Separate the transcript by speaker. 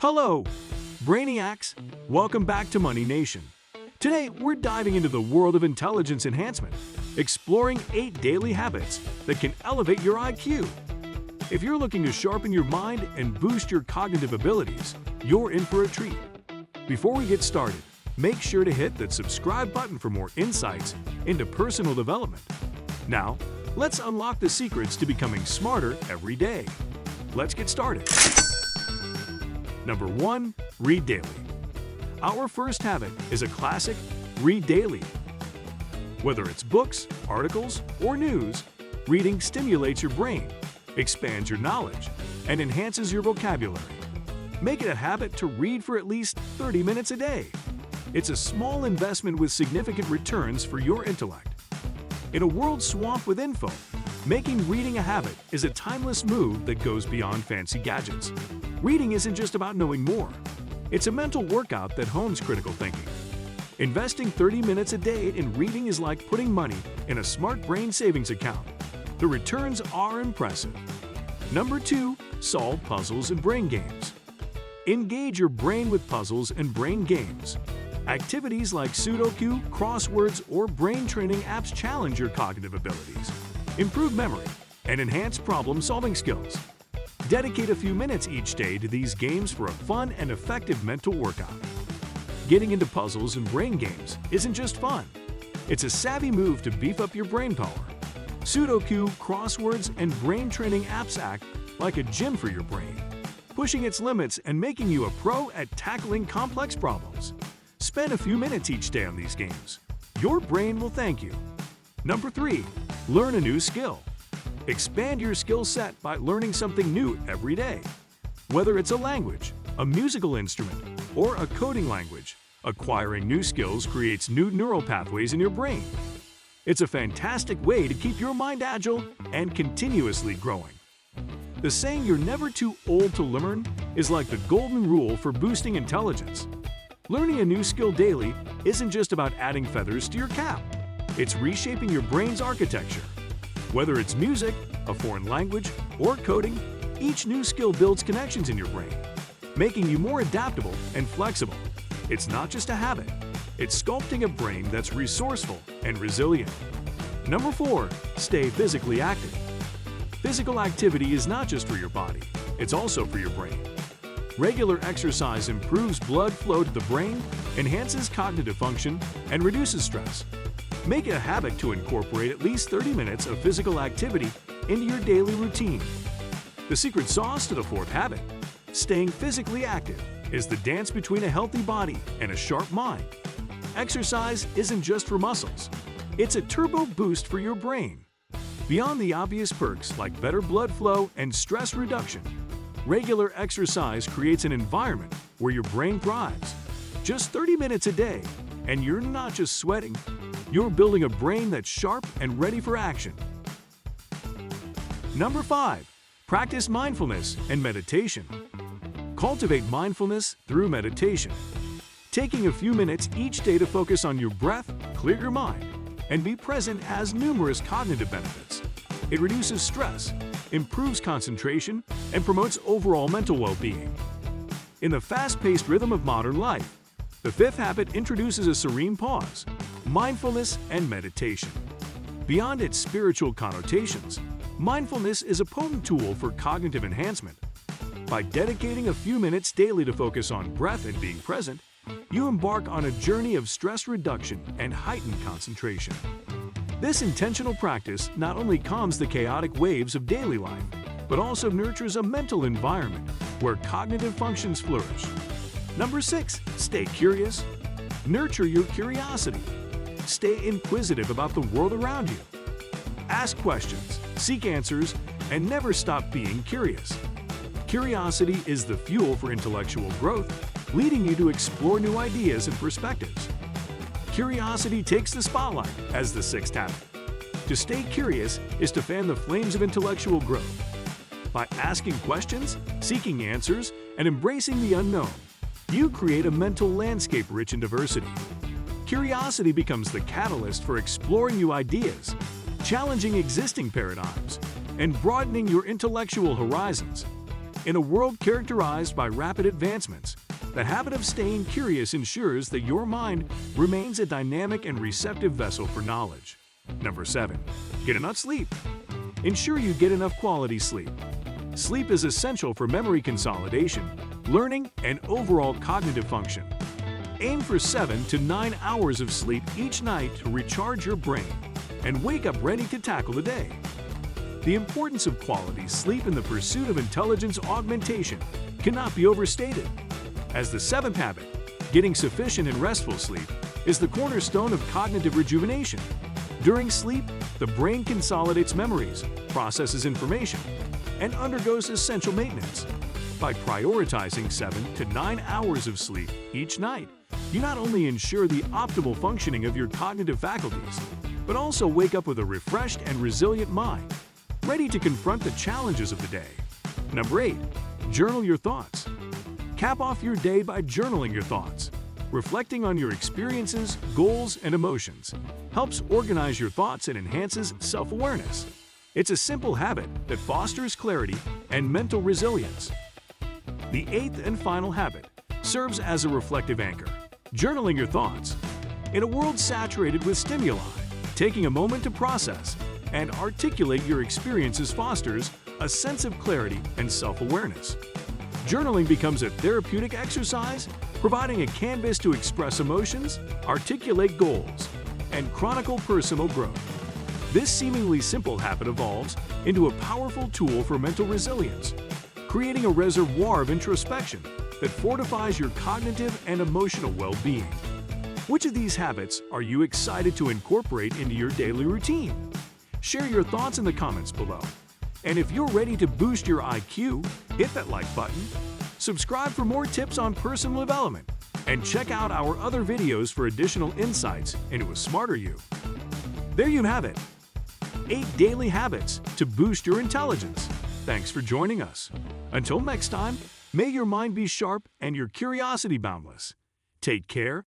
Speaker 1: Hello, Brainiacs! Welcome back to Money Nation. Today, we're diving into the world of intelligence enhancement, exploring 8 daily habits that can elevate your IQ. If you're looking to sharpen your mind and boost your cognitive abilities, you're in for a treat. Before we get started, make sure to hit that subscribe button for more insights into personal development. Now, let's unlock the secrets to becoming smarter every day. Let's get started. Number 1. Read daily. Our first habit is a classic: read daily. Whether it's books, articles, or news, reading stimulates your brain, expands your knowledge, and enhances your vocabulary. Make it a habit to read for at least 30 minutes a day. It's a small investment with significant returns for your intellect. In a world swamped with info, making reading a habit is a timeless move that goes beyond fancy gadgets. Reading isn't just about knowing more. It's a mental workout that hones critical thinking. Investing 30 minutes a day in reading is like putting money in a smart brain savings account. The returns are impressive. Number 2. Solve puzzles and brain games. Engage your brain with puzzles and brain games. Activities like Sudoku, crosswords, or brain training apps challenge your cognitive abilities, improve memory, and enhance problem-solving skills. Dedicate a few minutes each day to these games for a fun and effective mental workout. Getting into puzzles and brain games isn't just fun. It's a savvy move to beef up your brain power. Sudoku, crosswords, and brain training apps act like a gym for your brain, pushing its limits and making you a pro at tackling complex problems. Spend a few minutes each day on these games. Your brain will thank you. Number 3. Learn a new skill. Expand your skill set by learning something new every day. Whether it's a language, a musical instrument, or a coding language, acquiring new skills creates new neural pathways in your brain. It's a fantastic way to keep your mind agile and continuously growing. The saying "you're never too old to learn" is like the golden rule for boosting intelligence. Learning a new skill daily isn't just about adding feathers to your cap. It's reshaping your brain's architecture. Whether it's music, a foreign language, or coding, each new skill builds connections in your brain, making you more adaptable and flexible. It's not just a habit. It's sculpting a brain that's resourceful and resilient. Number 4. Stay physically active. Physical activity is not just for your body, it's also for your brain. Regular exercise improves blood flow to the brain, enhances cognitive function, and reduces stress. Make it a habit to incorporate at least 30 minutes of physical activity into your daily routine. The secret sauce to the 4th habit, staying physically active, is the dance between a healthy body and a sharp mind. Exercise isn't just for muscles. It's a turbo boost for your brain. Beyond the obvious perks like better blood flow and stress reduction, regular exercise creates an environment where your brain thrives. Just 30 minutes a day, and you're not just sweating, you're building a brain that's sharp and ready for action. Number 5. Practice mindfulness and meditation. Cultivate mindfulness through meditation. Taking a few minutes each day to focus on your breath, clear your mind, and be present has numerous cognitive benefits. It reduces stress, improves concentration, and promotes overall mental well-being. In the fast-paced rhythm of modern life, the 5th habit introduces a serene pause, mindfulness and meditation. Beyond its spiritual connotations, mindfulness is a potent tool for cognitive enhancement. By dedicating a few minutes daily to focus on breath and being present, you embark on a journey of stress reduction and heightened concentration. This intentional practice not only calms the chaotic waves of daily life, but also nurtures a mental environment where cognitive functions flourish. Number 6. Stay curious. Nurture your curiosity. Stay inquisitive about the world around you. Ask questions, seek answers, and never stop being curious. Curiosity is the fuel for intellectual growth, leading you to explore new ideas and perspectives. Curiosity takes the spotlight as the 6th habit. To stay curious is to fan the flames of intellectual growth. By asking questions, seeking answers, and embracing the unknown, you create a mental landscape rich in diversity. Curiosity becomes the catalyst for exploring new ideas, challenging existing paradigms, and broadening your intellectual horizons. In a world characterized by rapid advancements, the habit of staying curious ensures that your mind remains a dynamic and receptive vessel for knowledge. Number 7. Get enough sleep. Ensure you get enough quality sleep. Sleep is essential for memory consolidation, learning, and overall cognitive function. Aim for 7 to 9 hours of sleep each night to recharge your brain and wake up ready to tackle the day. The importance of quality sleep in the pursuit of intelligence augmentation cannot be overstated. As the 7th habit, getting sufficient and restful sleep is the cornerstone of cognitive rejuvenation. During sleep, the brain consolidates memories, processes information, and undergoes essential maintenance. By prioritizing 7 to 9 hours of sleep each night, you not only ensure the optimal functioning of your cognitive faculties, but also wake up with a refreshed and resilient mind, ready to confront the challenges of the day. Number 8. Journal your thoughts. Cap off your day by journaling your thoughts. Reflecting on your experiences, goals, and emotions helps organize your thoughts and enhances self-awareness. It's a simple habit that fosters clarity and mental resilience. The 8th and final habit serves as a reflective anchor. Journaling your thoughts. In a world saturated with stimuli, taking a moment to process and articulate your experiences fosters a sense of clarity and self-awareness. Journaling becomes a therapeutic exercise, providing a canvas to express emotions, articulate goals, and chronicle personal growth. This seemingly simple habit evolves into a powerful tool for mental resilience, creating a reservoir of introspection that fortifies your cognitive and emotional well-being. Which of these habits are you excited to incorporate into your daily routine? Share your thoughts in the comments below. And if you're ready to boost your IQ, hit that like button, subscribe for more tips on personal development, and check out our other videos for additional insights into a smarter you. There you have it. 8 daily habits to boost your intelligence. Thanks for joining us. Until next time, may your mind be sharp and your curiosity boundless. Take care